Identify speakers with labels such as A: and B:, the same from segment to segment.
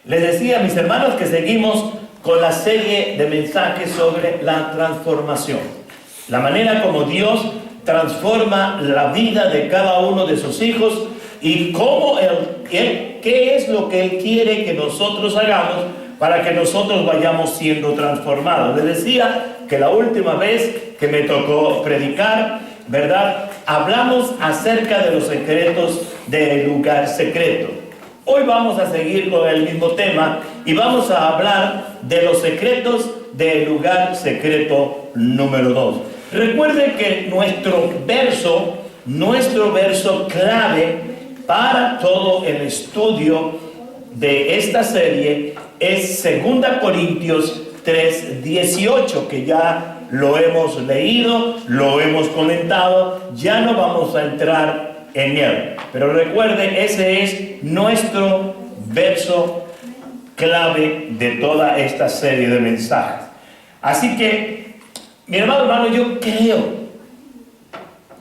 A: Les decía a mis hermanos que seguimos con la serie de mensajes sobre la transformación. La manera como Dios transforma la vida de cada uno de sus hijos y cómo qué es lo que Él quiere que nosotros hagamos para que nosotros vayamos siendo transformados. Les decía que la última vez que me tocó predicar, ¿verdad?, hablamos acerca de los secretos del lugar secreto. Hoy vamos a seguir con el mismo tema y vamos a hablar de los secretos del lugar secreto número 2. Recuerden que nuestro verso clave para todo el estudio de esta serie es 2 Corintios 3:18, que ya lo hemos leído, lo hemos comentado, ya no vamos a entrar en él. Pero recuerden, ese es nuestro verso clave de toda esta serie de mensajes. Así que, mi hermano,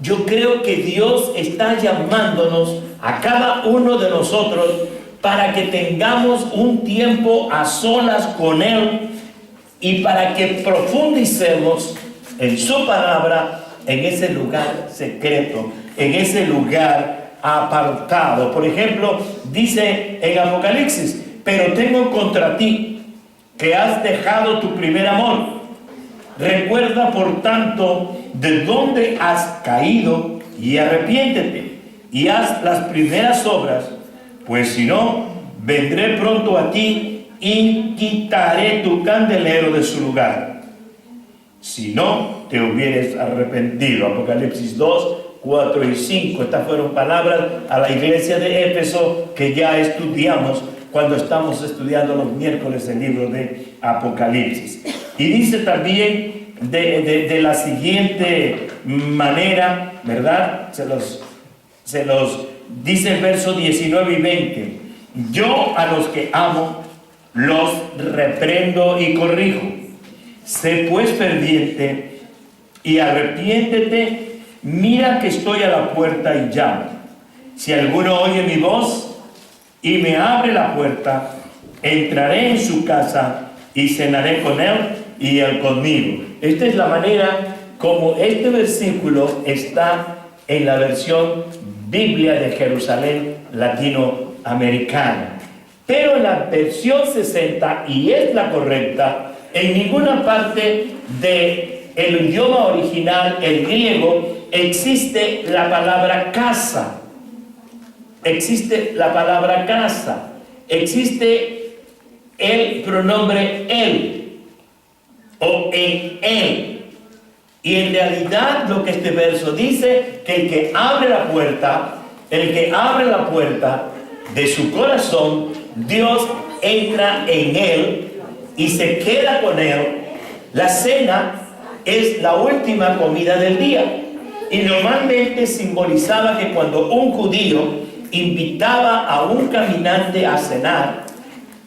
A: yo creo que Dios está llamándonos a cada uno de nosotros para que tengamos un tiempo a solas con Él y para que profundicemos en su palabra, en ese lugar secreto, en ese lugar apartado. Por ejemplo, dice en Apocalipsis: pero tengo contra ti que has dejado tu primer amor. Recuerda, por tanto, de dónde has caído y arrepiéntete y haz las primeras obras, pues si no, vendré pronto a ti y quitaré tu candelero de su lugar, si no te hubieres arrepentido. Apocalipsis 2, 4 y 5. Estas fueron palabras a la iglesia de Éfeso que ya estudiamos cuando estamos estudiando los miércoles el libro de Apocalipsis. Y dice también de la siguiente manera, ¿verdad? Se los dice el verso 19 y 20. Yo a los que amo los reprendo y corrijo. Sé pues ferviente y arrepiéntete. Mira que estoy a la puerta y llamo. Si alguno oye mi voz y me abre la puerta, entraré en su casa y cenaré con él y él conmigo. Esta es la manera como este versículo está en la versión Biblia de Jerusalén latinoamericana. Pero en la versión 60, y es la correcta, en ninguna parte del idioma original, el griego, existe la palabra casa. Existe la palabra casa. Existe el pronombre él o en él. Y en realidad lo que este verso dice, que el que abre la puerta de su corazón, Dios entra en él y se queda con él. La cena es la última comida del día y normalmente simbolizaba que cuando un judío invitaba a un caminante a cenar,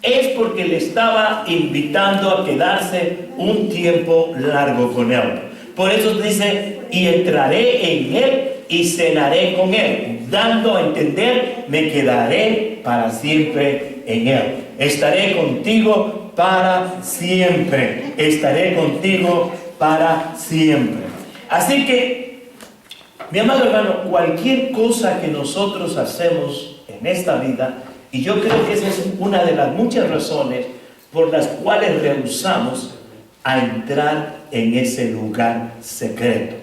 A: es porque le estaba invitando a quedarse un tiempo largo con él. Por eso dice: y entraré en él y cenaré con él, dando a entender: me quedaré para siempre en él. Estaré contigo para siempre. Estaré contigo para siempre. Así que, mi amado hermano, cualquier cosa que nosotros hacemos en esta vida, y yo creo que esa es una de las muchas razones por las cuales rehusamos a entrar en ese lugar secreto.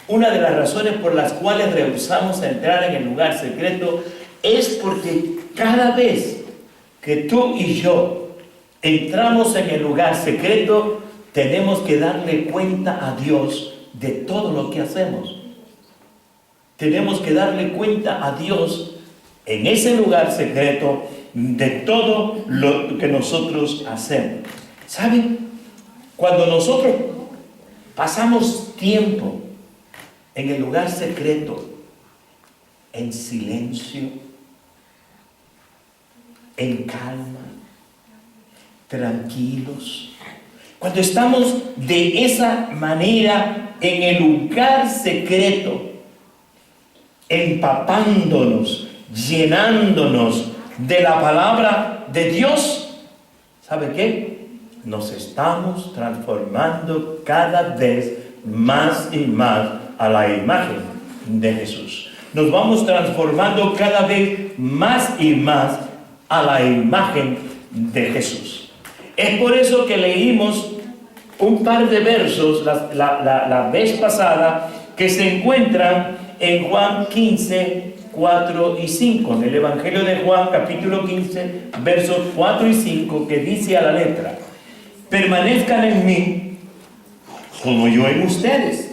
A: Una de las razones por las cuales rehusamos a entrar en el lugar secreto es porque cada vez que tú y yo entramos en el lugar secreto, tenemos que darle cuenta a Dios de todo lo que hacemos. Tenemos que darle cuenta a Dios en ese lugar secreto de todo lo que nosotros hacemos. ¿Saben? Cuando nosotros pasamos tiempo en el lugar secreto, en silencio, en calma, tranquilos, cuando estamos de esa manera en el lugar secreto, empapándonos, llenándonos de la palabra de Dios, ¿sabe qué? Nos estamos transformando cada vez más y más a la imagen de Jesús. Nos vamos transformando cada vez más y más a la imagen de Jesús. Es por eso que leímos un par de versos la vez pasada que se encuentran en Juan 15, 4 y 5, en el Evangelio de Juan, capítulo 15, versos 4 y 5, que dice a la letra: permanezcan en mí como yo en ustedes.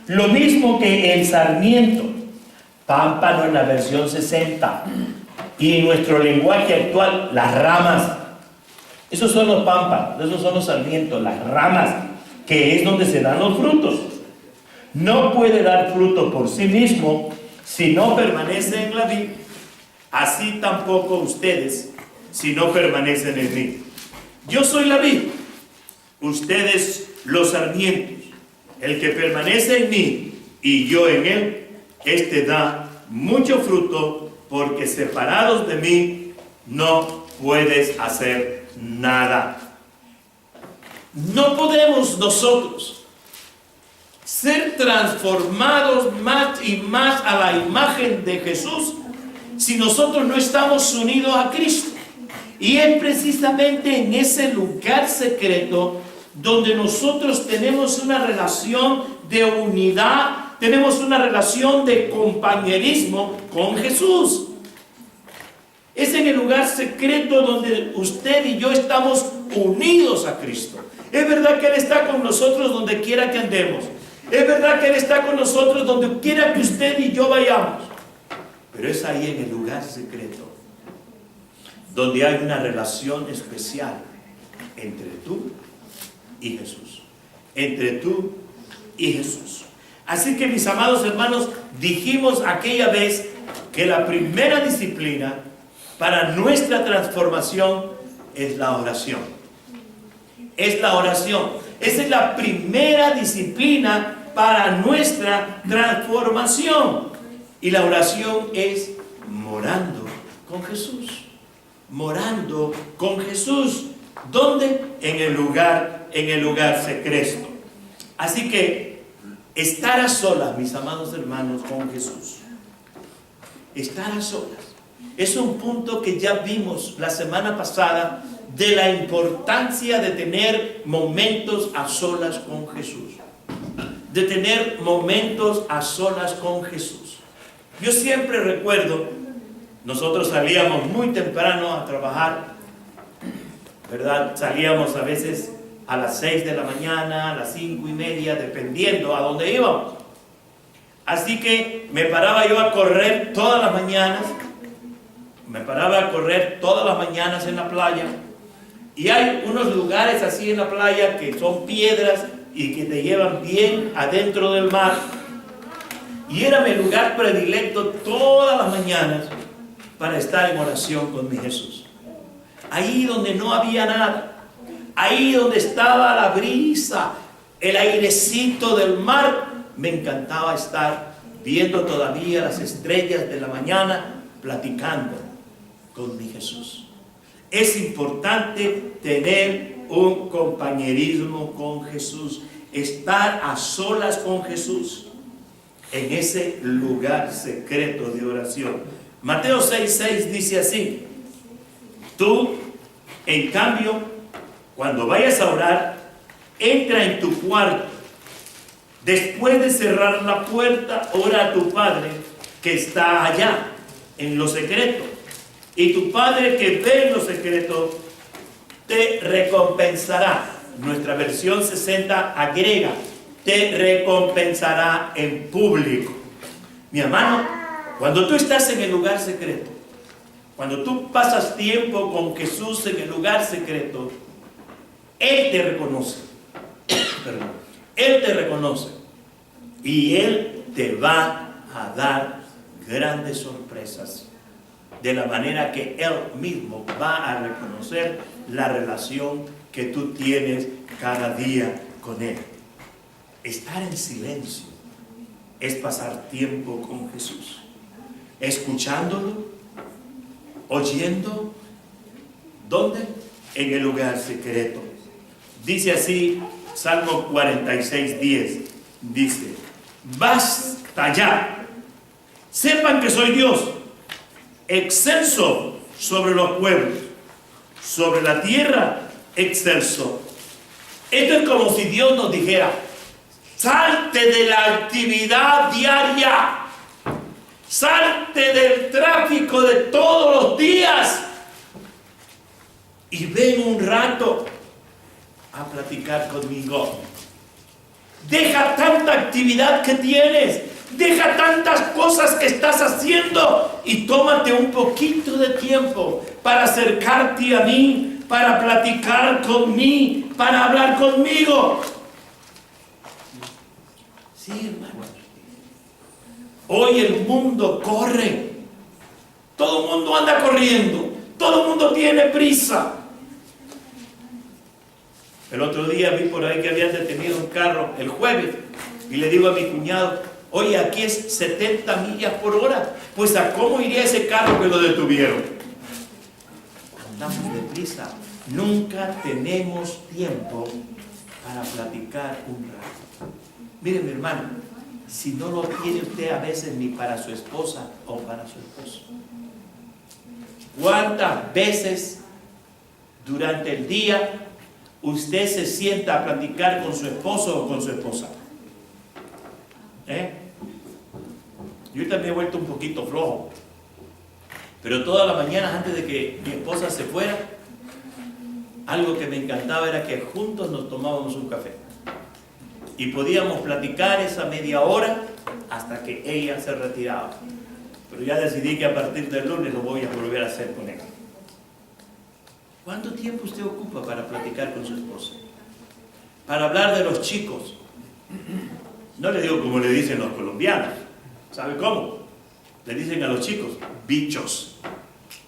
A: Lo mismo que el sarmiento, pámpano en la versión 60, y en nuestro lenguaje actual, las ramas. Esos son los pámpanos, esos son los sarmientos, las ramas, que es donde se dan los frutos. No puede dar fruto por sí mismo si no permanece en la vid. Así tampoco ustedes si no permanecen en mí. Yo soy la vid, ustedes los sarmientos. El que permanece en mí y yo en él, este da mucho fruto, porque separados de mí no puedes hacer nada. No podemos nosotros ser transformados más y más a la imagen de Jesús si nosotros no estamos unidos a Cristo. Y es precisamente en ese lugar secreto donde nosotros tenemos una relación de unidad, tenemos una relación de compañerismo con Jesús. Es en el lugar secreto donde usted y yo estamos unidos a Cristo. Es verdad que Él está con nosotros donde quiera que andemos. Es verdad que Él está con nosotros donde quiera que usted y yo vayamos. Pero es ahí en el lugar secreto donde hay una relación especial entre tú y Jesús. Entre tú y Jesús. Así que, mis amados hermanos, dijimos aquella vez que la primera disciplina para nuestra transformación es la oración. Es la oración. Esa es la primera disciplina para nuestra transformación. Y la oración es morando con Jesús. Morando con Jesús. ¿Dónde? En el lugar secreto. Así que estar a solas, mis amados hermanos, con Jesús. Estar a solas. Es un punto que ya vimos la semana pasada de la importancia de tener momentos a solas con Jesús. De tener momentos a solas con Jesús. Yo siempre recuerdo, nosotros salíamos muy temprano a trabajar, ¿verdad? Salíamos a veces a las 6 de la mañana, a las 5:30, dependiendo a dónde íbamos. Así que me paraba yo a correr todas las mañanas. Me paraba a correr todas las mañanas en la playa. Y hay unos lugares así en la playa que son piedras y que te llevan bien adentro del mar. Y era mi lugar predilecto todas las mañanas para estar en oración con mi Jesús. Ahí donde no había nada. Ahí donde estaba la brisa, el airecito del mar, me encantaba estar viendo todavía las estrellas de la mañana, platicando con mi Jesús. Es importante tener un compañerismo con Jesús, estar a solas con Jesús en ese lugar secreto de oración. Mateo 6:6 dice así: tú, en cambio, cuando vayas a orar, entra en tu cuarto. Después de cerrar la puerta, ora a tu Padre que está allá, en lo secreto. Y tu Padre que ve en lo secreto, te recompensará. Nuestra versión 60 agrega: te recompensará en público. Mi hermano, cuando tú estás en el lugar secreto, cuando tú pasas tiempo con Jesús en el lugar secreto, Él te reconoce. Perdón. Él te reconoce. Y Él te va a dar grandes sorpresas. De la manera que Él mismo va a reconocer la relación que tú tienes cada día con Él. Estar en silencio es pasar tiempo con Jesús. Escuchándolo, oyendo ¿Dónde? En el lugar secreto. Dice así, Salmo 46:10. Dice, basta ya. Sepan que soy Dios, excelso sobre los pueblos, sobre la tierra, excelso. Esto es como si Dios nos dijera, salte de la actividad diaria, salte del tráfico de todos los días y ven un rato a platicar conmigo. Deja tanta actividad que tienes, deja tantas cosas que estás haciendo y tómate un poquito de tiempo para acercarte a mí, para platicar conmigo, para hablar conmigo. Sí, hermano. Hoy el mundo corre. Todo el mundo anda corriendo. Todo el mundo tiene prisa. El otro día vi por ahí que habían detenido un carro el jueves y le digo a mi cuñado, oye, aquí es 70 millas por hora. Pues ¿a cómo iría ese carro que lo detuvieron? Andamos deprisa. Nunca tenemos tiempo para platicar un rato. Mire, mi hermano, si no lo tiene usted a veces ni para su esposa o para su esposo, ¿cuántas veces durante el día usted se sienta a platicar con su esposo o con su esposa? Yo también he vuelto un poquito flojo, pero todas las mañanas antes de que mi esposa se fuera, algo que me encantaba era que juntos nos tomábamos un café y podíamos platicar esa media hora hasta que ella se retiraba. Pero ya decidí que a partir del lunes lo voy a volver a hacer con ella. ¿Cuánto tiempo usted ocupa para platicar con su esposa? Para hablar de los chicos. No le digo como le dicen los colombianos. ¿Sabe cómo? Le dicen a los chicos, bichos.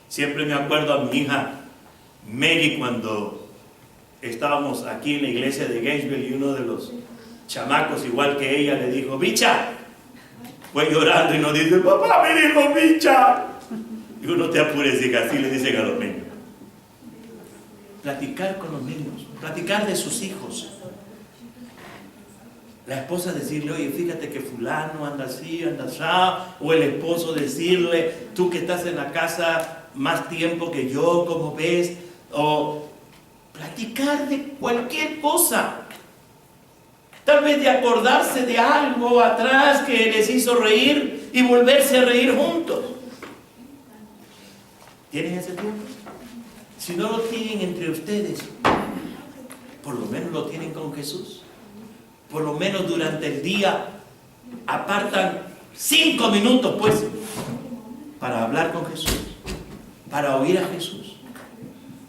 A: Siempre me acuerdo a mi hija Maggie cuando estábamos aquí en la iglesia de Gainesville y uno de los chamacos, igual que ella, le dijo, bicha. Fue llorando y nos dice, papá me dijo bicha. Digo, no te apures, hija, así le dicen a los niños. Platicar con los niños, platicar de sus hijos. La esposa decirle, oye, fíjate que fulano anda así, anda así. O el esposo decirle, tú que estás en la casa más tiempo que yo, ¿cómo ves? O platicar de cualquier cosa. Tal vez de acordarse de algo atrás que les hizo reír y volverse a reír juntos. ¿Tienen ese tiempo? Si no lo tienen entre ustedes, por lo menos lo tienen con Jesús. Por lo menos durante el día apartan 5 minutos, pues, para hablar con Jesús, para oír a Jesús.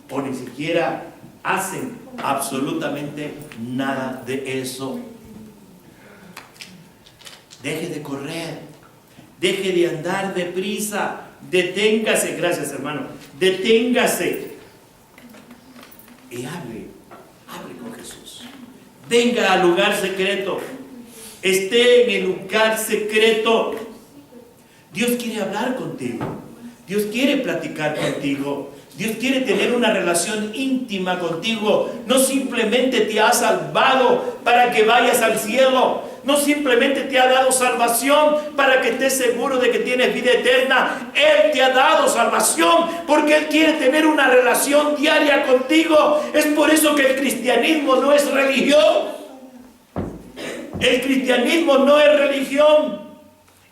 A: O ni siquiera hacen absolutamente nada de eso. Deje de correr, deje de andar deprisa, deténgase, gracias hermano, deténgase y hable con Jesús. Venga al lugar secreto, esté en el lugar secreto. Dios quiere hablar contigo, Dios quiere platicar contigo. Dios quiere tener una relación íntima contigo. No simplemente te ha salvado para que vayas al cielo. No simplemente te ha dado salvación para que estés seguro de que tienes vida eterna. Él te ha dado salvación porque Él quiere tener una relación diaria contigo. Es por eso que el cristianismo no es religión. El cristianismo no es religión.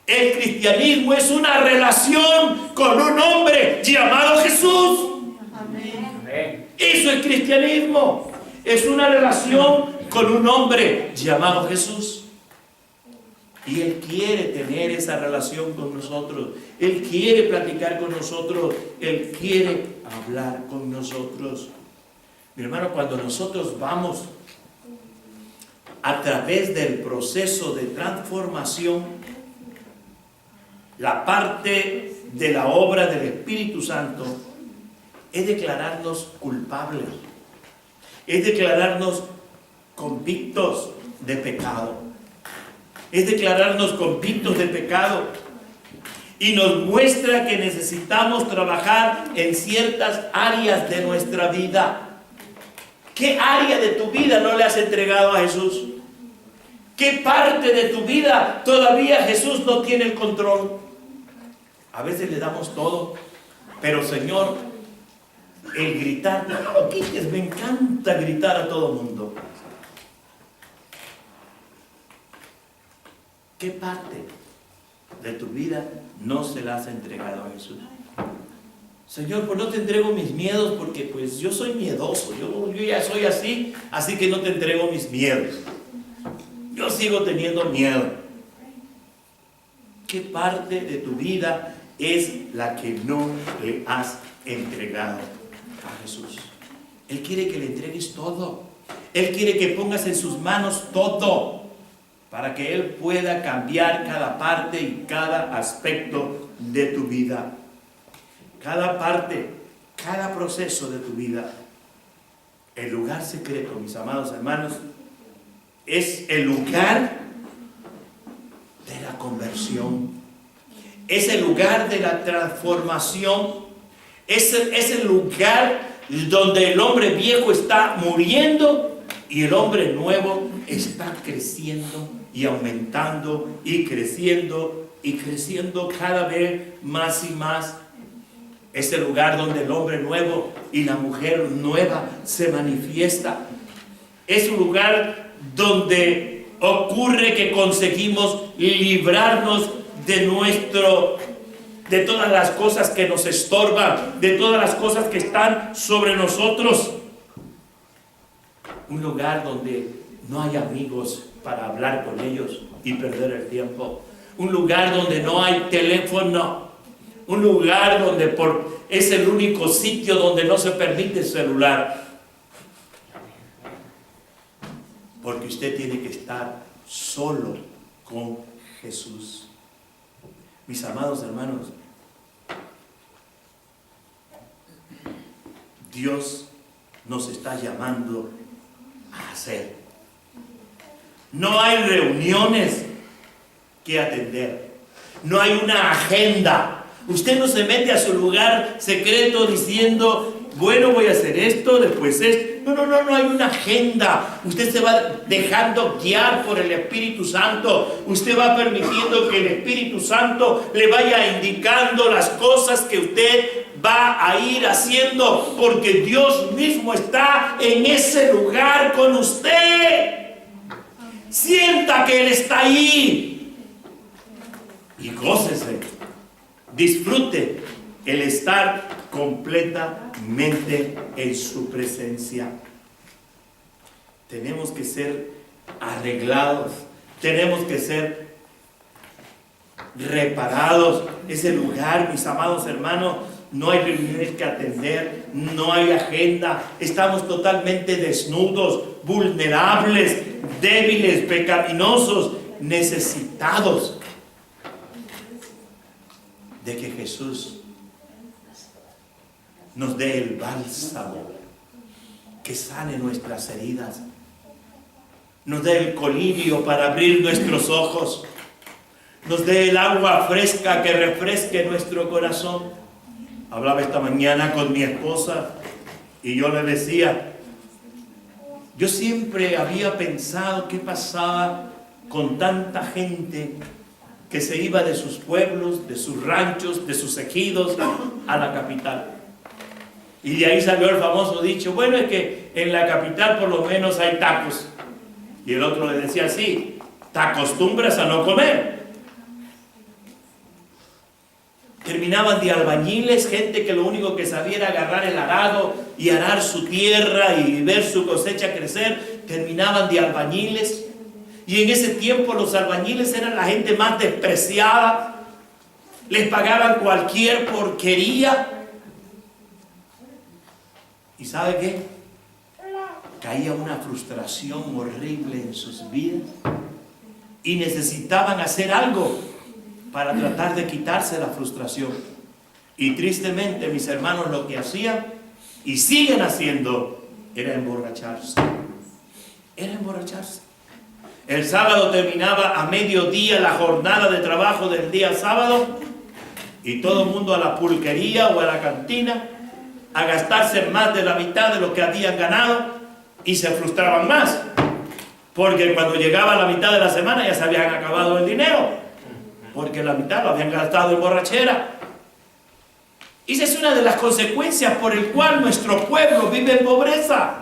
A: El cristianismo es una relación con un hombre llamado Jesús. Amén. Eso es cristianismo. Es una relación con un hombre llamado Jesús. Y Él quiere tener esa relación con nosotros. Él quiere platicar con nosotros. Él quiere hablar con nosotros. Mi hermano, cuando nosotros vamos a través del proceso de transformación, la parte de la obra del Espíritu Santo es declararnos culpables, es declararnos convictos de pecado, es declararnos convictos de pecado. y nos muestra que necesitamos trabajar en ciertas áreas de nuestra vida. ¿Qué área de tu vida no le has entregado a Jesús? ¿Qué parte de tu vida todavía Jesús no tiene el control? A veces le damos todo, pero Señor, el gritar, no lo quites, me encanta gritar a todo mundo. ¿Qué parte de tu vida no se la has entregado a Jesús? Señor, pues no te entrego mis miedos porque pues yo soy miedoso, yo ya soy así, así que no te entrego mis miedos. Yo sigo teniendo miedo. ¿Qué parte de tu vida es la que no le has entregado a Jesús? Él quiere que le entregues todo. Él quiere que pongas en sus manos todo, para que Él pueda cambiar cada parte y cada aspecto de tu vida. Cada parte, cada proceso de tu vida. El lugar secreto, mis amados hermanos, es el lugar de la conversión. Es el lugar de la transformación. Es el lugar donde el hombre viejo está muriendo y el hombre nuevo está creciendo y aumentando y creciendo cada vez más y más. Es el lugar donde el hombre nuevo y la mujer nueva se manifiesta. Es un lugar donde ocurre que conseguimos librarnos de todas las cosas que nos estorban, de todas las cosas que están sobre nosotros. Un lugar donde no hay amigos para hablar con ellos y perder el tiempo. Un lugar donde no hay teléfono. Un lugar donde es el único sitio donde no se permite el celular. Porque usted tiene que estar solo con Jesús. Mis amados hermanos, Dios nos está llamando a hacer. No hay reuniones que atender. No hay una agenda. Usted no se mete a su lugar secreto diciendo, bueno, voy a hacer esto, después esto. No hay una agenda. Usted se va dejando guiar por el Espíritu Santo. Usted va permitiendo que el Espíritu Santo le vaya indicando las cosas que usted va a ir haciendo, porque Dios mismo está en ese lugar con usted. Sienta que Él está ahí y gócese. Disfrute el estar completamente en su presencia. Tenemos que ser arreglados, tenemos que ser reparados. Ese lugar, mis amados hermanos, no hay reuniones que atender, no hay agenda. Estamos totalmente desnudos, vulnerables, débiles, pecaminosos, necesitados de que Jesús nos dé el bálsamo que sane nuestras heridas, nos dé el colirio para abrir nuestros ojos, nos dé el agua fresca que refresque nuestro corazón. Hablaba esta mañana con mi esposa y yo le decía, yo siempre había pensado qué pasaba con tanta gente que se iba de sus pueblos, de sus ranchos, de sus ejidos a la capital. Y de ahí salió el famoso dicho, bueno, es que en la capital por lo menos hay tacos. Y el otro le decía, sí, te acostumbras a no comer. Terminaban de albañiles, gente que lo único que sabía era agarrar el arado y arar su tierra y ver su cosecha crecer. Terminaban de albañiles. Y en ese tiempo los albañiles eran la gente más despreciada. Les pagaban cualquier porquería. ¿Y sabe qué? Caía una frustración horrible en sus vidas. Y necesitaban hacer algo para tratar de quitarse la frustración. Y tristemente, mis hermanos, lo que hacían y siguen haciendo era emborracharse. Era emborracharse. El sábado terminaba a mediodía la jornada de trabajo del día sábado Y todo el mundo a la pulquería o a la cantina a gastarse más de la mitad de lo que habían ganado y se frustraban más. Porque cuando llegaba la mitad de la semana ya se habían acabado el dinero. Porque la mitad lo habían gastado en borrachera. Y esa es una de las consecuencias por el cual nuestro pueblo vive en pobreza.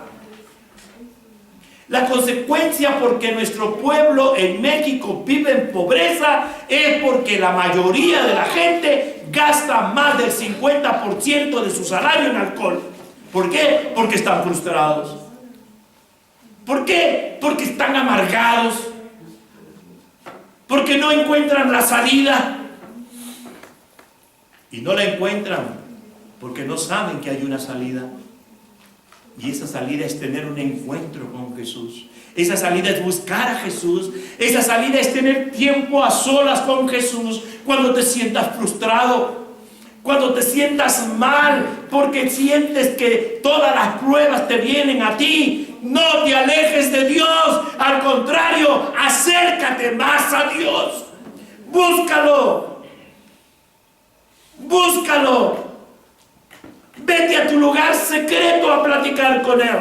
A: La consecuencia porque nuestro pueblo en México vive en pobreza es porque la mayoría de la gente gasta más del 50% de su salario en alcohol. ¿Por qué? Porque están frustrados. ¿Por qué? Porque están amargados. Porque no encuentran la salida. Y no la encuentran porque no saben que hay una salida. Y esa salida es tener un encuentro con Jesús. Esa salida es buscar a Jesús. Esa salida es tener tiempo a solas con Jesús. Cuando te sientas frustrado, cuando te sientas mal, porque sientes que todas las pruebas te vienen a ti, no te alejes de Dios. Al contrario, acércate más a Dios. Búscalo. Búscalo. Vete a tu lugar secreto a platicar con Él.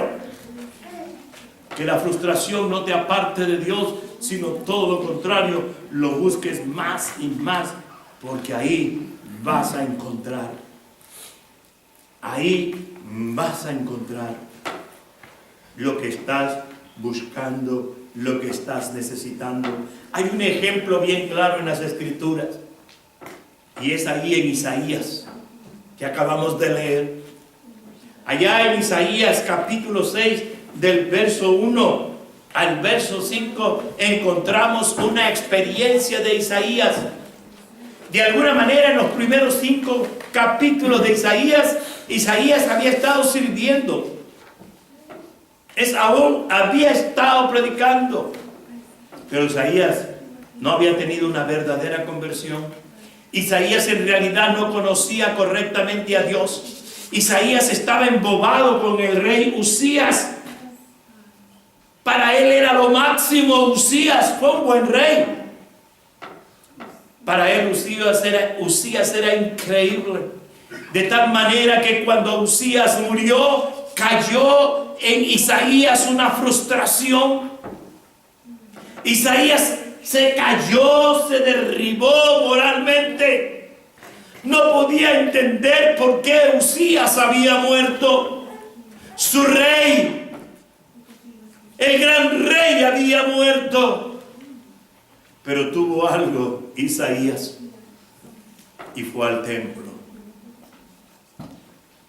A: Que la frustración no te aparte de Dios, sino todo lo contrario, lo busques más y más, porque ahí vas a encontrar. Ahí vas a encontrar lo que estás buscando, lo que estás necesitando. Hay un ejemplo bien claro en las Escrituras, y es ahí en Isaías, que acabamos de leer. Allá en Isaías capítulo 6, del verso 1 al verso 5, encontramos una experiencia de Isaías. De alguna manera, en los primeros 5 capítulos de Isaías, Isaías había estado sirviendo. Aún había estado predicando. Pero Isaías no había tenido una verdadera conversión. Isaías en realidad no conocía correctamente a Dios. Isaías estaba embobado con el rey Usías. Para él era lo máximo. Usías fue un buen rey. Para él Usías era increíble. De tal manera que cuando Usías murió, cayó en Isaías una frustración. Isaías se cayó, se derribó moralmente. No podía entender por qué Usías había muerto. Su rey, el gran rey, había muerto. Pero tuvo algo Isaías y fue al templo.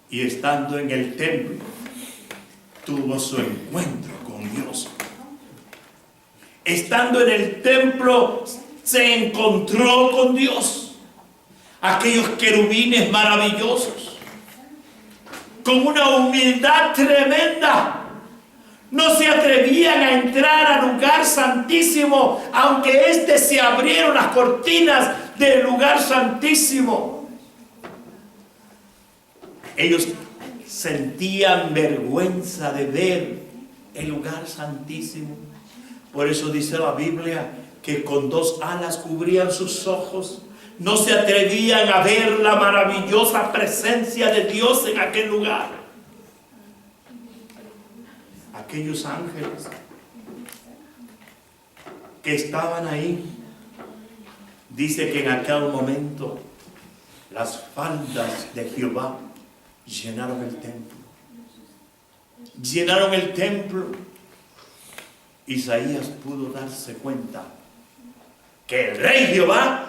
A: Y estando en el templo, tuvo su encuentro con Dios. Estando en el templo, se encontró con Dios. Aquellos querubines maravillosos, con una humildad tremenda, no se atrevían a entrar al lugar santísimo, aunque se abrieron las cortinas del lugar santísimo. Ellos sentían vergüenza de ver el lugar santísimo. Por eso dice la Biblia que con 2 alas cubrían sus ojos. No se atrevían a ver la maravillosa presencia de Dios en aquel lugar. Aquellos ángeles que estaban ahí, dice que en aquel momento las faldas de Jehová llenaron el templo. Llenaron el templo. Isaías pudo darse cuenta que el rey Jehová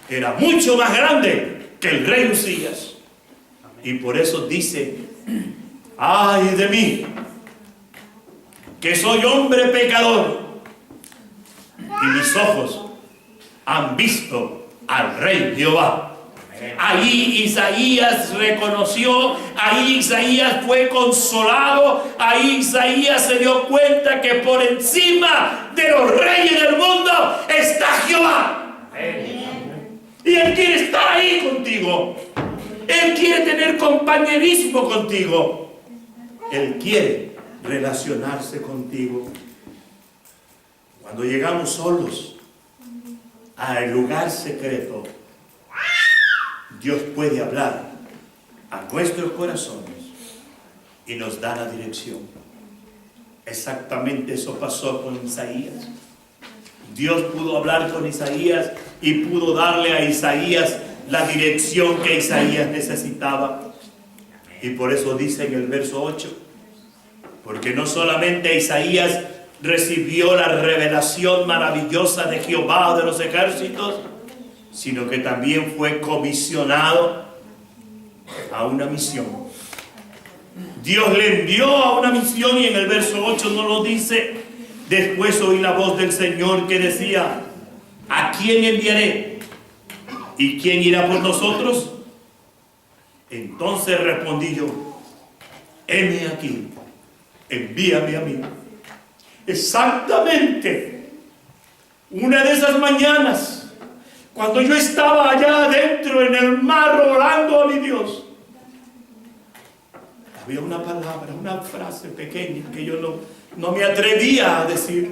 A: era mucho más grande que el rey Usías. Y por eso dice: ay de mí, que soy hombre pecador, y mis ojos han visto al rey Jehová. Ahí Isaías reconoció, ahí Isaías fue consolado, ahí Isaías se dio cuenta que por encima de los reyes del mundo está Jehová. Y Él quiere estar ahí contigo. Él quiere tener compañerismo contigo. Él quiere relacionarse contigo. Cuando llegamos solos al lugar secreto,
B: Dios puede hablar a nuestros corazones y nos da la dirección. Exactamente eso pasó con Isaías. Dios pudo hablar con Isaías y pudo darle a Isaías la dirección que Isaías necesitaba. Y por eso dice en el verso 8, porque no solamente Isaías recibió la revelación maravillosa de Jehová de los ejércitos, sino que también fue comisionado a una misión. Dios le envió a una misión y en el verso 8 no lo dice. Después oí la voz del Señor que decía: ¿a quién enviaré? ¿Y quién irá por nosotros? Entonces respondí yo: heme aquí, envíame a mí. Exactamente una de esas mañanas, cuando yo estaba allá adentro en el mar orando a mi Dios, había una palabra, una frase pequeña que yo no me atrevía a decir,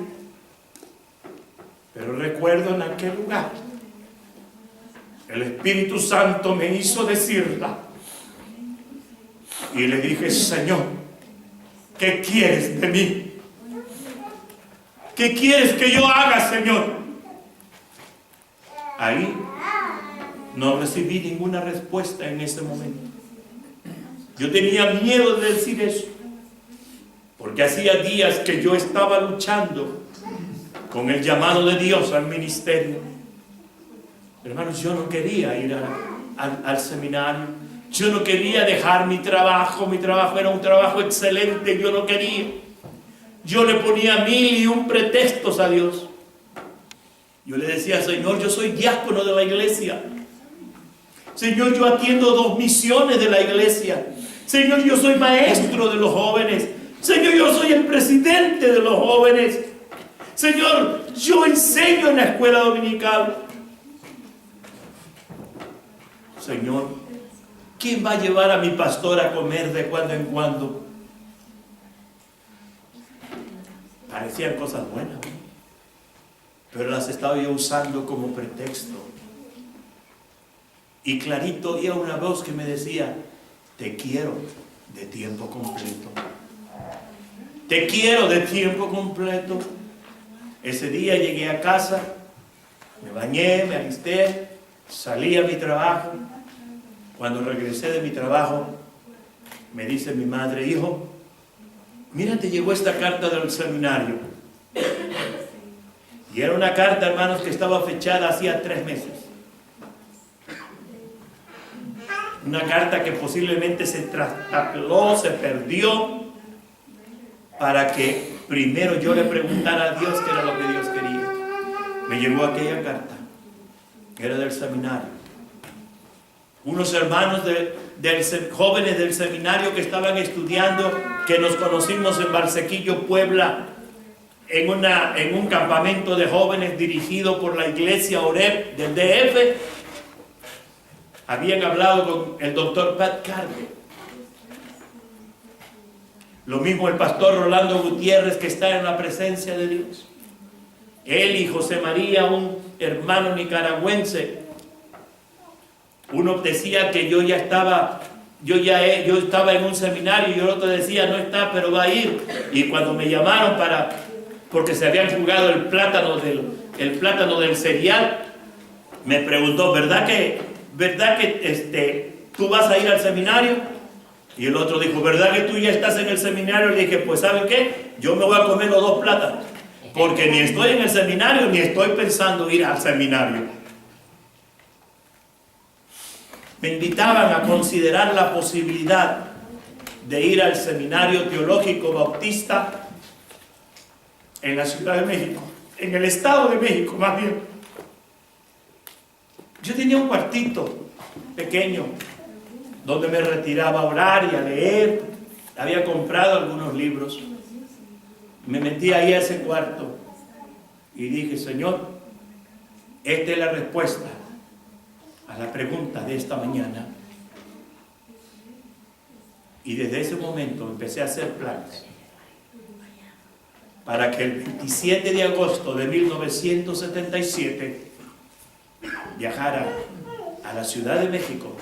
B: pero recuerdo en aquel lugar el Espíritu Santo me hizo decirla y le dije: Señor, ¿qué quieres de mí? ¿Qué quieres que yo haga, Señor? Ahí no recibí ninguna respuesta en ese momento. Yo tenía miedo de decir eso, porque hacía días que yo estaba luchando con el llamado de Dios al ministerio. Hermanos, yo no quería ir al seminario. Yo no quería dejar mi trabajo. Mi trabajo era un trabajo excelente. Yo no quería. Yo le ponía 1001 pretextos a Dios. Yo le decía: Señor, yo soy diácono de la iglesia. Señor, yo atiendo 2 misiones de la iglesia. Señor, yo soy maestro de los jóvenes. Señor, yo soy el presidente de los jóvenes. Señor, yo enseño en la escuela dominical. Señor, ¿quién va a llevar a mi pastor a comer de cuando en cuando? Parecían cosas buenas, pero las estaba yo usando como pretexto. Y clarito oía una voz que me decía: te quiero de tiempo completo. Te quiero de tiempo completo. Ese día llegué a casa, me bañé, me alisté, salí a mi trabajo. Cuando regresé de mi trabajo, me dice mi madre: hijo, mira, te llegó esta carta del seminario. Y era una carta, hermanos, que estaba fechada hacía 3 meses. Una carta que posiblemente se trastapeló, se perdió, para que primero yo le preguntara a Dios qué era lo que Dios quería. Me llegó aquella carta, era del seminario. Unos hermanos jóvenes del seminario que estaban estudiando, que nos conocimos en Barsequillo, Puebla, en un campamento de jóvenes dirigido por la iglesia Oreb del DF, habían hablado con el doctor Pat Carver. Lo mismo el pastor Rolando Gutiérrez, que está en la presencia de Dios. Él y José María, un hermano nicaragüense. Uno decía que yo estaba en un seminario y el otro decía: no está, pero va a ir. Y cuando me llamaron porque se habían jugado el plátano del cereal, me preguntó: ¿verdad que tú vas a ir al seminario? Y el otro dijo: ¿verdad que tú ya estás en el seminario? Le dije: pues ¿saben qué? Yo me voy a comer los 2 plátanos, porque ni estoy en el seminario ni estoy pensando ir al seminario. Me invitaban a considerar la posibilidad de ir al Seminario Teológico Bautista en la Ciudad de México, en el Estado de México más bien. Yo tenía un cuartito pequeño donde me retiraba a orar y a leer. Había comprado algunos libros. Me metí ahí a ese cuarto y dije: Señor, esta es la respuesta a la pregunta de esta mañana. Y desde ese momento empecé a hacer planes para que el 27 de agosto de 1977 viajara a la Ciudad de México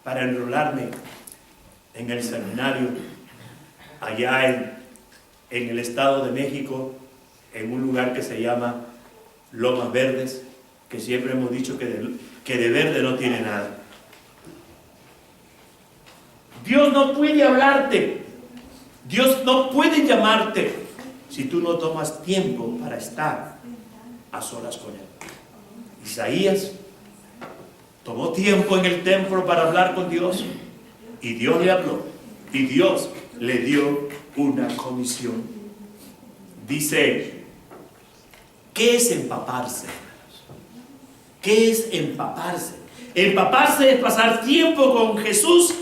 B: para enrolarme en el seminario allá en el Estado de México, en un lugar que se llama Lomas Verdes, que siempre hemos dicho que de verde no tiene nada. Dios no puede hablarte, Dios no puede llamarte si tú no tomas tiempo para estar a solas con Él. Isaías tomó tiempo en el templo para hablar con Dios, y Dios le habló, y Dios le dio una comisión. Dice, ¿qué es empaparse? ¿Qué es empaparse? Empaparse es pasar tiempo con Jesús,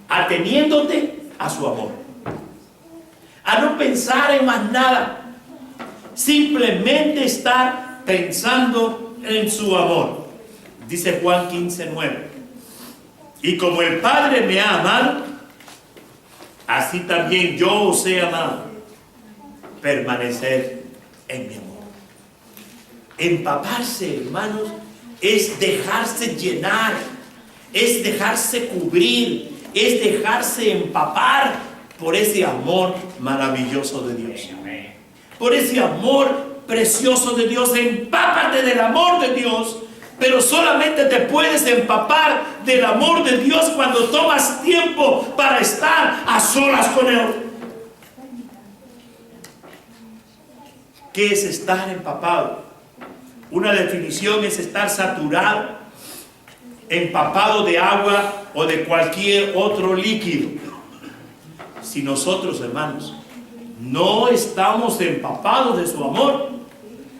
B: ateniéndote a su amor, a no pensar en más nada, simplemente estar pensando en su amor. Dice Juan 15:9, y como el Padre me ha amado, así también yo os he amado. Permanecer en mi amor. Empaparse, hermanos, es dejarse llenar, es dejarse cubrir, es dejarse empapar por ese amor maravilloso de Dios, por ese amor precioso de Dios. Empápate del amor de Dios, pero solamente te puedes empapar del amor de Dios cuando tomas tiempo para estar a solas con Él. ¿Qué es estar empapado? Una definición es estar saturado, empapado de agua o de cualquier otro líquido. Si nosotros, hermanos, no estamos empapados de su amor,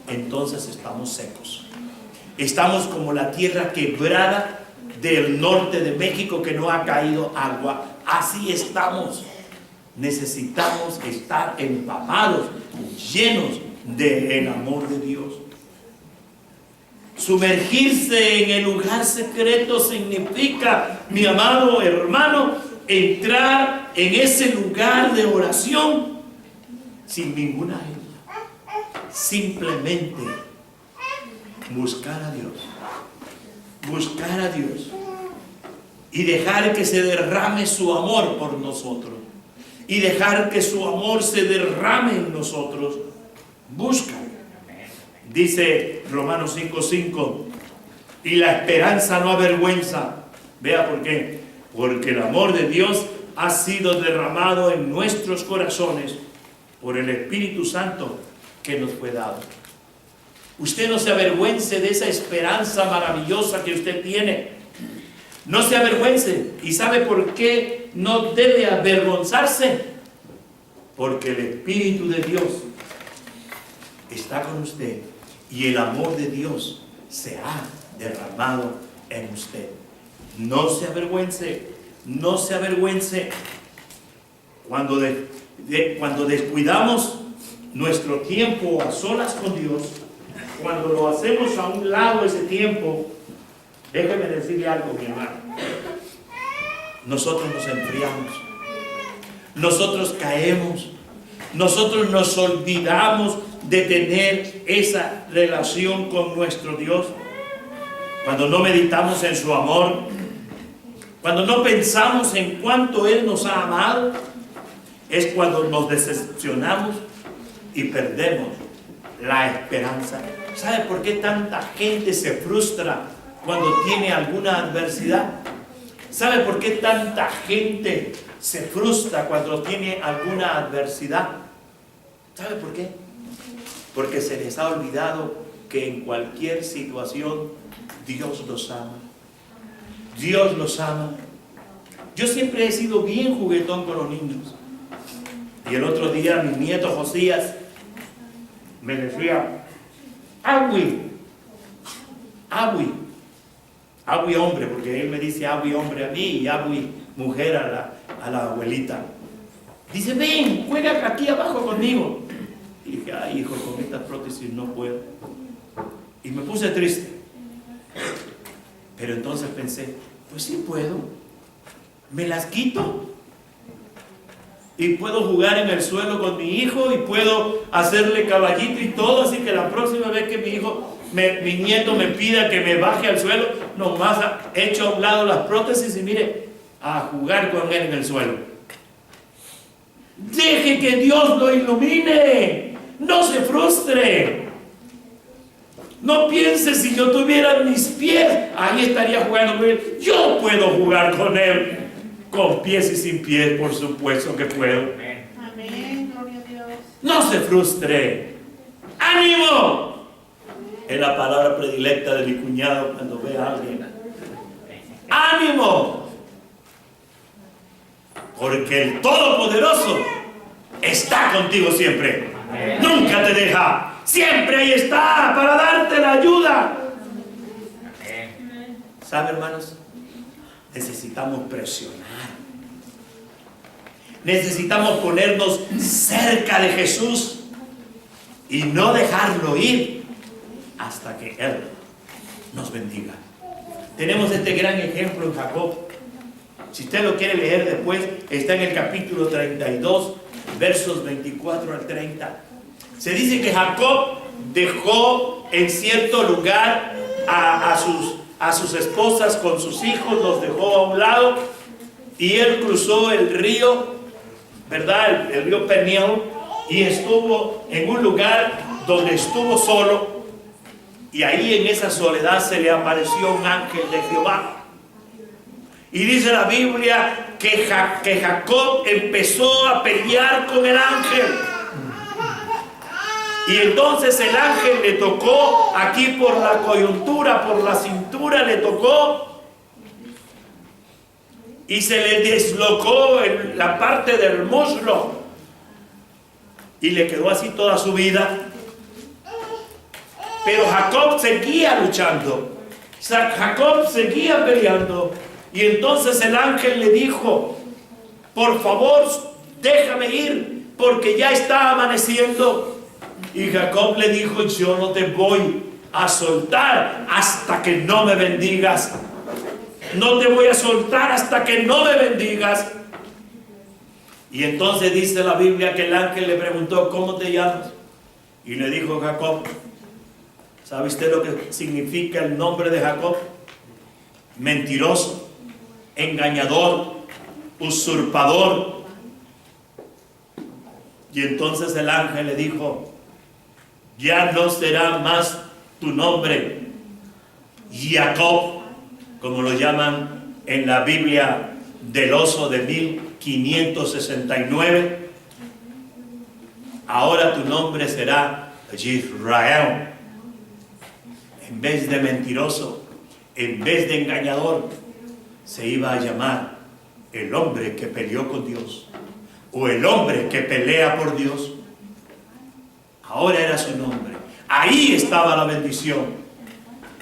B: entonces estamos secos. Estamos como la tierra quebrada del norte de México que no ha caído agua. Así estamos. Necesitamos estar empapados, llenos del amor de Dios. Sumergirse en el lugar secreto significa, mi amado hermano, entrar en ese lugar de oración sin ninguna ayuda. Simplemente buscar a Dios. Buscar a Dios. Y dejar que se derrame su amor por nosotros. Y dejar que su amor se derrame en nosotros. Busca. Dice Romanos 5:5, y la esperanza no avergüenza. Vea por qué. Porque el amor de Dios ha sido derramado en nuestros corazones por el Espíritu Santo que nos fue dado. Usted no se avergüence de esa esperanza maravillosa que usted tiene. No se avergüence. ¿Y sabe por qué no debe avergonzarse? Porque el Espíritu de Dios está con usted y el amor de Dios se ha derramado en usted. No se avergüence, no se avergüence. Cuando descuidamos nuestro tiempo a solas con Dios, cuando lo hacemos a un lado ese tiempo, déjeme decirle algo, mi hermano. Nosotros nos enfriamos, nosotros caemos, nosotros nos olvidamos de tener esa relación con nuestro Dios. Cuando no meditamos en su amor, cuando no pensamos en cuánto Él nos ha amado, es cuando nos decepcionamos y perdemos la esperanza. ¿Sabe por qué tanta gente se frustra cuando tiene alguna adversidad? ¿Sabe por qué tanta gente se frustra cuando tiene alguna adversidad? ¿Sabe por qué? Porque se les ha olvidado que en cualquier situación Dios los ama. Dios los ama. Yo siempre he sido bien juguetón con los niños. Y el otro día mi nieto Josías me decía, Agui hombre, porque él me dice Agui hombre a mí y Agui mujer a la abuelita. Dice, ven, juega aquí abajo conmigo. Y dije, ay hijo, con esta prótesis no puedo. Y me puse triste. Pero entonces pensé, pues sí puedo. Me las quito y puedo jugar en el suelo con mi hijo y puedo hacerle caballito y todo, así que la próxima vez que mi hijo mi nieto me pida que me baje al suelo, nomás echo a un lado las prótesis y mire, a jugar con él en el suelo. Deje que Dios lo ilumine. No se frustre. No piense, si yo tuviera mis pies, ahí estaría jugando con él. Yo puedo jugar con él. Con pies y sin pies, por supuesto que puedo.
C: Amén, gloria a Dios.
B: No se frustre. ¡Ánimo! Es la palabra predilecta de mi cuñado cuando ve a alguien. ¡Ánimo! Porque el Todopoderoso está contigo siempre. Nunca te deja. Siempre ahí está para darte la ayuda. ¿Sabe, hermanos? Necesitamos presionar. Necesitamos ponernos cerca de Jesús y no dejarlo ir hasta que Él nos bendiga. Tenemos este gran ejemplo en Jacob. Si usted lo quiere leer después, está en el capítulo 32, versos 24 al 30. Se dice que Jacob dejó en cierto lugar a sus esposas con sus hijos, los dejó a un lado y él cruzó el río, ¿verdad? El río Peniel, y estuvo en un lugar donde estuvo solo, y ahí en esa soledad se le apareció un ángel de Jehová. Y dice la Biblia que Jacob empezó a pelear con el ángel. Y entonces el ángel le tocó aquí por la coyuntura, por la cintura le tocó. Y se le deslocó en la parte del muslo. Y le quedó así toda su vida. Pero Jacob seguía luchando. Jacob seguía peleando. Y entonces el ángel le dijo: por favor, déjame ir, porque ya está amaneciendo. Y Jacob le dijo: yo no te voy a soltar hasta que no me bendigas. No te voy a soltar hasta que no me bendigas. Y entonces dice la Biblia que el ángel le preguntó: ¿cómo te llamas? Y le dijo Jacob. ¿Sabe usted lo que significa el nombre de Jacob? Mentiroso, engañador, usurpador. Y entonces el ángel le dijo: ya no será más tu nombre Jacob, como lo llaman en la Biblia del oso de 1569. Ahora tu nombre será Israel. En vez de mentiroso, en vez de engañador, se iba a llamar el hombre que peleó con Dios, o el hombre que pelea por Dios. Ahora era su nombre. Ahí estaba la bendición.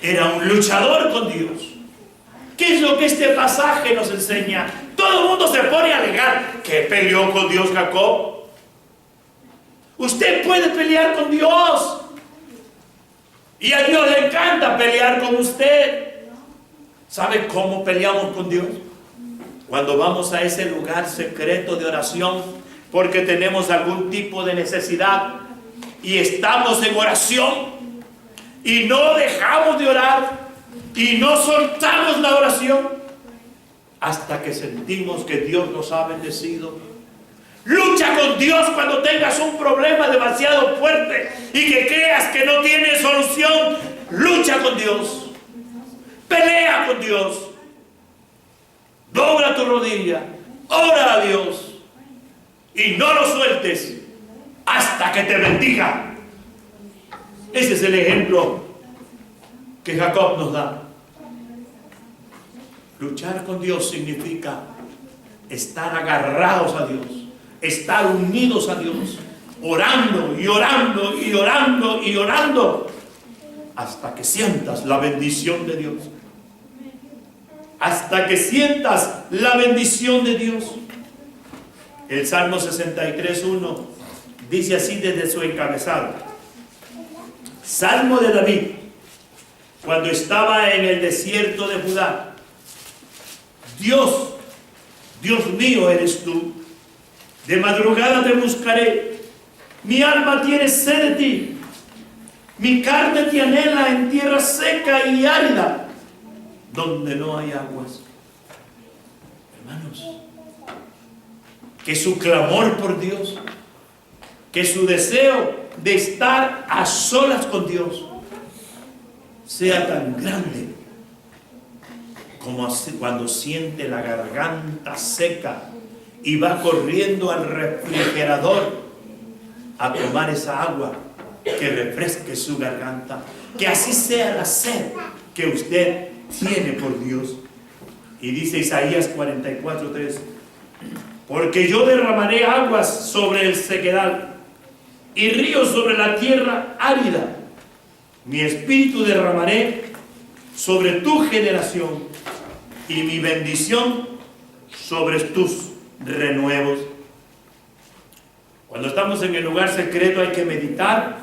B: Era un luchador con Dios. ¿Qué es lo que este pasaje nos enseña? Todo el mundo se pone a alegar que peleó con Dios Jacob. Usted puede pelear con Dios. Y a Dios le encanta pelear con usted. ¿Sabe cómo peleamos con Dios? Cuando vamos a ese lugar secreto de oración, porque tenemos algún tipo de necesidad y estamos en oración y no dejamos de orar y no soltamos la oración hasta que sentimos que Dios nos ha bendecido. Lucha con Dios cuando tengas un problema demasiado fuerte y que creas que no tiene solución. Lucha con Dios. Pelea con Dios. Dobla tu rodilla. Ora a Dios. Y no lo sueltes hasta que te bendiga. Ese es el ejemplo que Jacob nos da. Luchar con Dios significa estar agarrados a Dios, estar unidos a Dios, orando y orando y orando y orando hasta que sientas la bendición de Dios. Hasta que sientas la bendición de Dios. El Salmo 63:1 dice así desde su encabezado: Salmo de David, cuando estaba en el desierto de Judá. Dios, Dios mío eres tú. De madrugada te buscaré. Mi alma tiene sed de ti. Mi carne te anhela en tierra seca y árida, donde no hay aguas. Hermanos, que su clamor por Dios, que su deseo de estar a solas con Dios sea tan grande como cuando siente la garganta seca y va corriendo al refrigerador a tomar esa agua que refresque su garganta. Que así sea la sed que usted tiene por Dios. Y dice Isaías 44:3: porque yo derramaré aguas sobre el sequedal y ríos sobre la tierra árida. Mi espíritu derramaré sobre tu generación y mi bendición sobre tus renuevos. Cuando estamos en el lugar secreto hay que meditar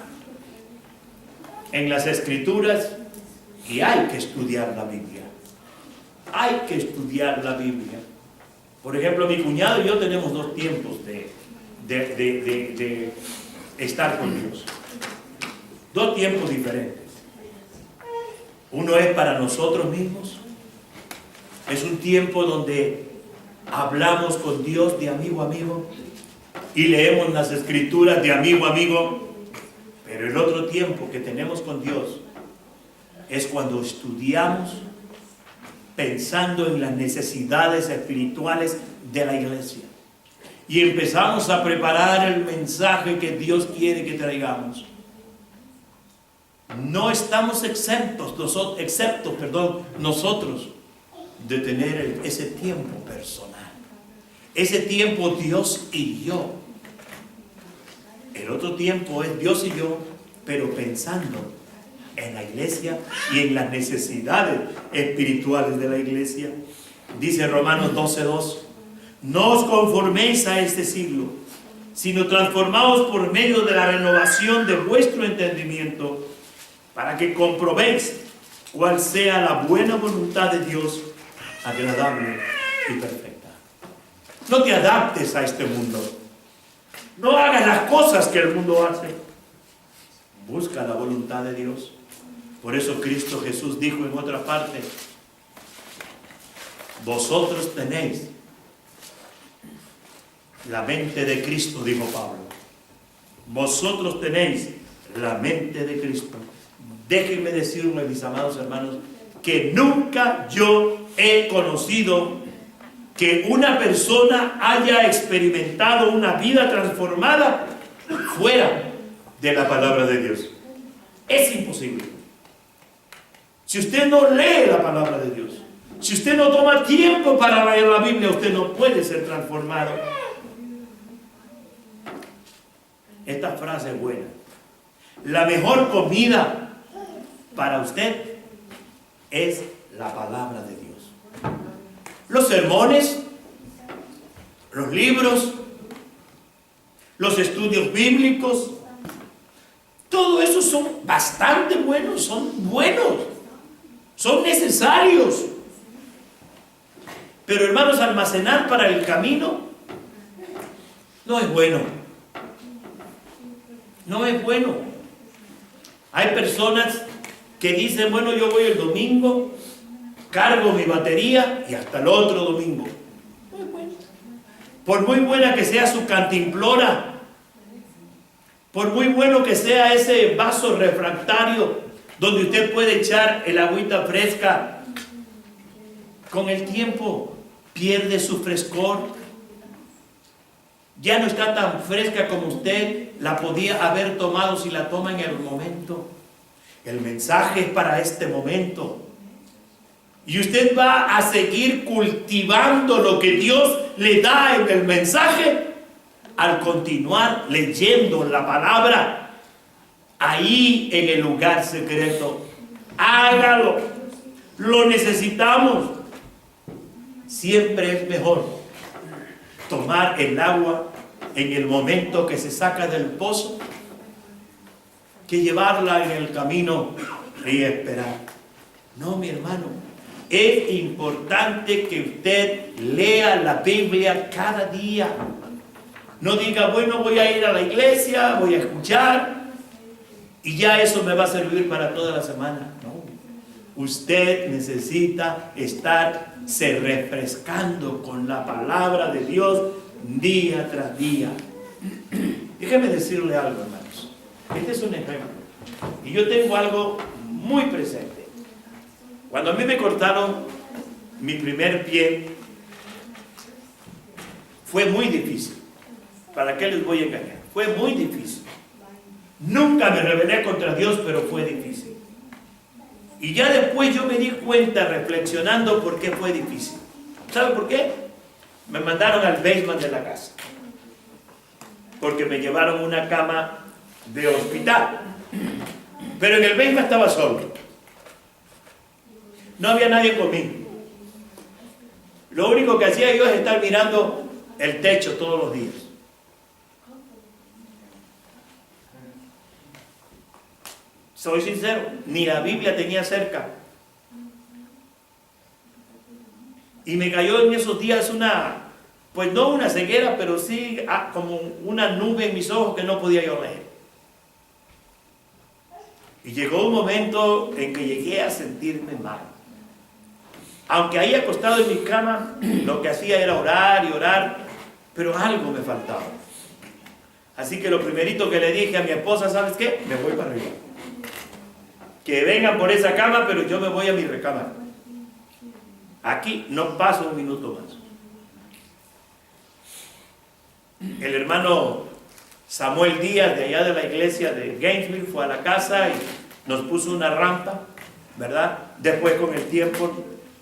B: en las Escrituras y hay que estudiar la Biblia. Hay que estudiar la Biblia. Por ejemplo, mi cuñado y yo tenemos dos tiempos de estar con Dios. Dos tiempos diferentes. Uno es para nosotros mismos. Es un tiempo donde hablamos con Dios de amigo a amigo y leemos las Escrituras de amigo a amigo. Pero el otro tiempo que tenemos con Dios es cuando estudiamos pensando en las necesidades espirituales de la iglesia. Y empezamos a preparar el mensaje que Dios quiere que traigamos. No estamos exceptos nosotros de tener ese tiempo personal. Ese tiempo Dios y yo. El otro tiempo es Dios y yo, pero pensando en la iglesia y en las necesidades espirituales de la iglesia. Dice Romanos 12:2: no os conforméis a este siglo, sino transformaos por medio de la renovación de vuestro entendimiento, para que comprobéis cuál sea la buena voluntad de Dios, agradable y perfecta. No te adaptes a este mundo. No hagas las cosas que el mundo hace. Busca la voluntad de Dios. Por eso Cristo Jesús dijo en otra parte: vosotros tenéis la mente de Cristo, dijo Pablo. Vosotros tenéis la mente de Cristo. Déjenme decirles, mis amados hermanos, que nunca yo he conocido que una persona haya experimentado una vida transformada fuera de la palabra de Dios. Es imposible. Si usted no lee la palabra de Dios, si usted no toma tiempo para leer la Biblia, usted no puede ser transformado. Esta frase es buena. La mejor comida para usted es la palabra de Dios. Los sermones, los libros, los estudios bíblicos, todo eso son bastante buenos, son necesarios. Pero hermanos, almacenar para el camino no es bueno. No es bueno. Hay personas que dicen: bueno, yo voy el domingo, cargo mi batería y hasta el otro domingo. No es bueno. Por muy buena que sea su cantimplora, por muy bueno que sea ese vaso refractario donde usted puede echar el agüita fresca, con el tiempo pierde su frescor. Ya no está tan fresca como usted la podía haber tomado si la toma en el momento. El mensaje es para este momento. Y usted va a seguir cultivando lo que Dios le da en el mensaje al continuar leyendo la palabra ahí en el lugar secreto. Hágalo. Lo necesitamos. Siempre es mejor tomar el agua en el momento que se saca del pozo que llevarla en el camino y esperar. No, mi hermano, es importante que usted lea la Biblia cada día. No diga: bueno, voy a ir a la iglesia, voy a escuchar, y ya eso me va a servir para toda la semana. No. Usted necesita estarse refrescando con la palabra de Dios día tras día. Déjeme decirle algo, hermanos. Este es un ejemplo. Y yo tengo algo muy presente. Cuando a mí me cortaron mi primer pie, fue muy difícil. ¿Para qué les voy a engañar? Fue muy difícil. Nunca me rebelé contra Dios, pero fue difícil. Y ya después yo me di cuenta, reflexionando, por qué fue difícil. ¿Sabe por qué? Me mandaron al basement de la casa. Porque me llevaron una cama de hospital. Pero en el basement estaba solo. No había nadie conmigo. Lo único que hacía yo es estar mirando el techo todos los días. Soy sincero, ni la Biblia tenía cerca. Y me cayó en esos días pues no una ceguera, pero sí como una nube en mis ojos que no podía yo leer. Y llegó un momento en que llegué a sentirme mal. Aunque ahí acostado en mi cama, lo que hacía era orar y orar, pero algo me faltaba. Así que lo primerito que le dije a mi esposa, ¿sabes qué? Me voy para arriba. Que vengan por esa cama, pero yo me voy a mi recámara. Aquí no paso un minuto más. El hermano Samuel Díaz, de allá de la iglesia de Gainesville, fue a la casa y nos puso una rampa, ¿verdad? Después, con el tiempo,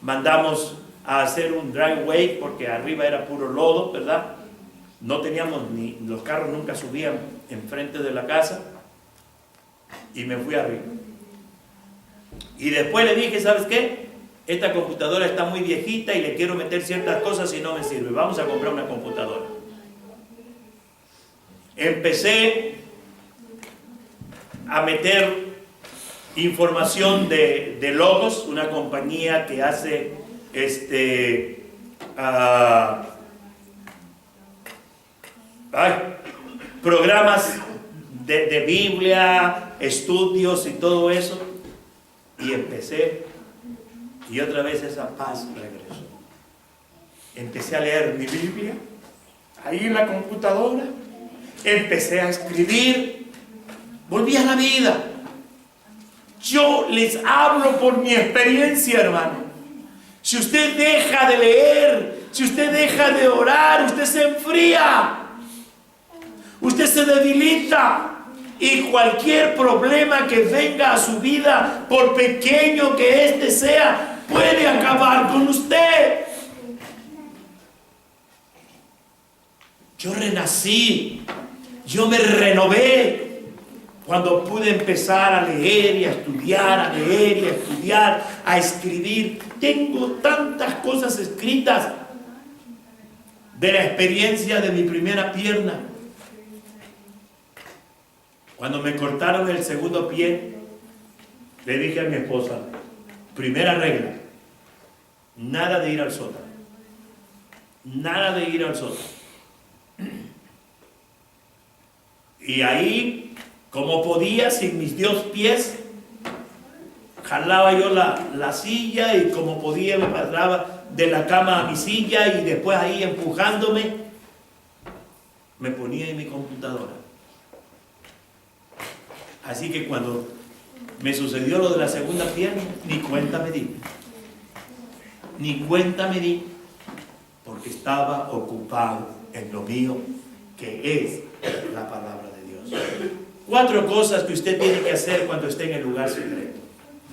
B: mandamos a hacer un driveway, porque arriba era puro lodo, ¿verdad? No teníamos los carros nunca subían enfrente de la casa, y me fui arriba. Y después le dije, ¿sabes qué? Esta computadora está muy viejita y le quiero meter ciertas cosas y no me sirve. Vamos a comprar una computadora. Empecé a meter información de Logos, una compañía que hace programas de Biblia, estudios y todo eso. Y empecé, y otra vez esa paz regresó. Empecé a leer mi Biblia, ahí en la computadora, empecé a escribir, volví a la vida. Yo les hablo por mi experiencia, hermano. Si usted deja de leer, si usted deja de orar, usted se enfría, usted se debilita. Y cualquier problema que venga a su vida, por pequeño que éste sea, puede acabar con usted. Yo renací, yo me renové cuando pude empezar a leer y a estudiar, a leer y a estudiar, a escribir. Tengo tantas cosas escritas de la experiencia de mi primera pierna. Cuando me cortaron el segundo pie, le dije a mi esposa, primera regla, nada de ir al sótano. Nada de ir al sótano. Y ahí, como podía, sin mis dos pies, jalaba yo la silla y como podía me pasaba de la cama a mi silla y después ahí empujándome, me ponía en mi computadora. Así que cuando me sucedió lo de la segunda pierna, ni cuenta me di. Ni cuenta me di, porque estaba ocupado en lo mío, que es la palabra de Dios. 4 cosas que usted tiene que hacer cuando esté en el lugar secreto.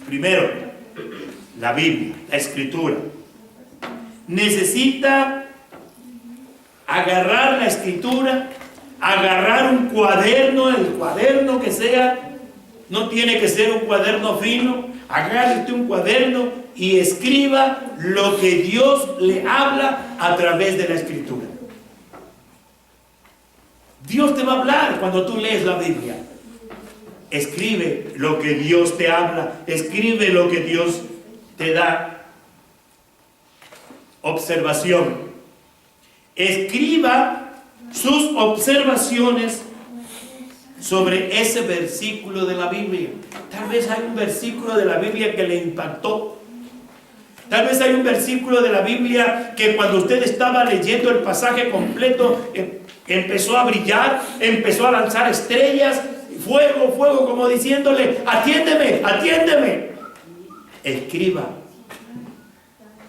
B: Primero, la Biblia, la Escritura. Necesita agarrar la Escritura, agarrar un cuaderno, el cuaderno que sea, no tiene que ser un cuaderno fino, agarre usted un cuaderno y escriba lo que Dios le habla a través de la Escritura. Dios te va a hablar cuando tú lees la Biblia. Escribe lo que Dios te habla, escribe lo que Dios te da. Observación. Escriba sus observaciones sobre ese versículo de la Biblia. Tal vez hay un versículo de la Biblia que le impactó. Tal vez hay un versículo de la Biblia que cuando usted estaba leyendo el pasaje completo, empezó a brillar, empezó a lanzar estrellas, fuego, fuego, como diciéndole, atiéndeme, atiéndeme. Escriba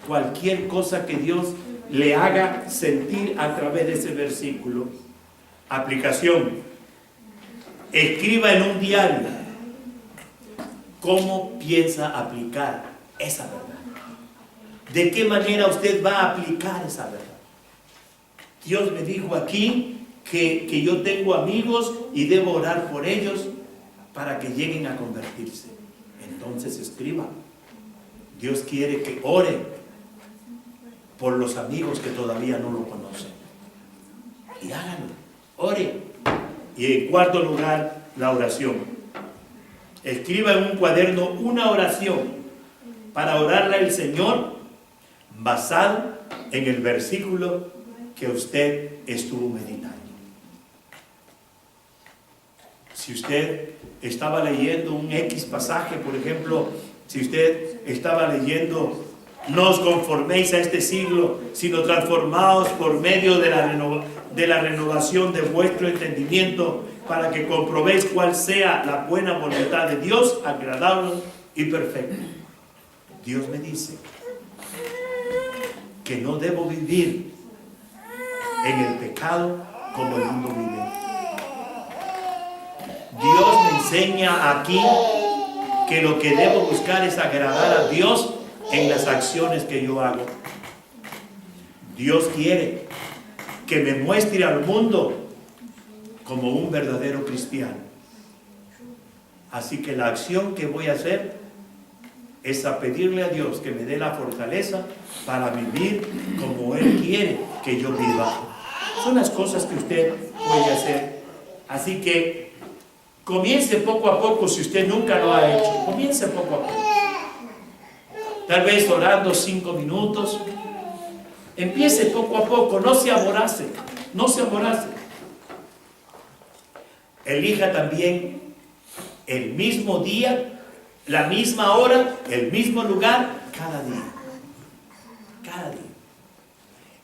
B: cualquier cosa que Dios le haga sentir a través de ese versículo. Aplicación. Escriba en un diario cómo piensa aplicar esa verdad. ¿De qué manera usted va a aplicar esa verdad? Dios me dijo aquí que yo tengo amigos y debo orar por ellos para que lleguen a convertirse. Entonces escriba. Dios quiere que ore por los amigos que todavía no lo conocen. Y háganlo. Ore. Y en cuarto lugar, la oración. Escriba en un cuaderno una oración para orarle al Señor basado en el versículo que usted estuvo meditando. Si usted estaba leyendo un X pasaje, por ejemplo, si usted estaba leyendo no os conforméis a este siglo, sino transformaos por medio de la renovación de vuestro entendimiento, para que comprobéis cuál sea la buena voluntad de Dios, agradable y perfecta. Dios me dice que no debo vivir en el pecado como el mundo vive. Dios me enseña aquí que lo que debo buscar es agradar a Dios en las acciones que yo hago. Dios quiere que me muestre al mundo como un verdadero cristiano. Así que la acción que voy a hacer es a pedirle a Dios que me dé la fortaleza para vivir como Él quiere que yo viva. Son las cosas que usted puede hacer. Así que comience poco a poco. Si usted nunca lo ha hecho, comience poco a poco. Tal vez orando 5 minutos. Empiece poco a poco, no se aborace, no se aborace. Elija también el mismo día, la misma hora, el mismo lugar, cada día. Cada día.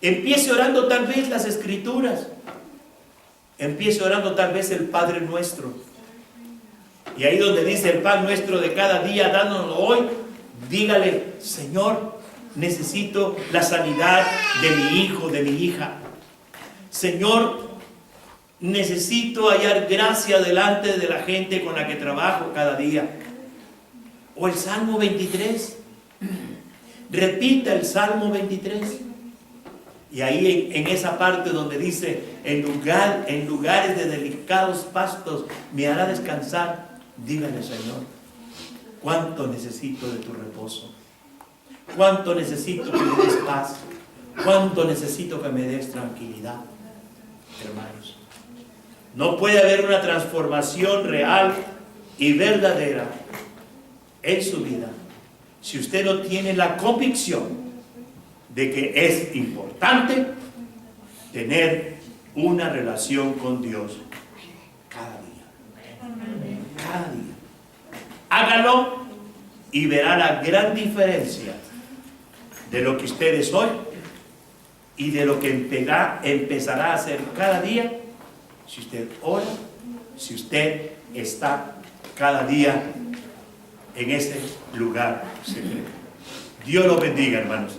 B: Empiece orando tal vez las Escrituras. Empiece orando tal vez el Padre Nuestro. Y ahí donde dice el pan nuestro de cada día, dánoslo hoy, dígale, Señor, necesito la sanidad de mi hijo, de mi hija. Señor, necesito hallar gracia delante de la gente con la que trabajo cada día. O el Salmo 23. Repita el Salmo 23. Y ahí en esa parte donde dice, en lugares de delicados pastos me hará descansar. Dígale, Señor, cuánto necesito de tu reposo. Cuánto necesito que me des paz. Cuánto necesito que me des tranquilidad. Hermanos, no puede haber una transformación real y verdadera en su vida si usted no tiene la convicción de que es importante tener una relación con Dios cada día. Cada día. Hágalo y verá la gran diferencia de lo que usted es hoy y de lo que empezará a hacer cada día si usted ora, si usted está cada día en ese lugar secreto. Dios lo bendiga, hermanos.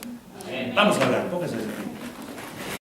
B: Vamos a hablar, póngase.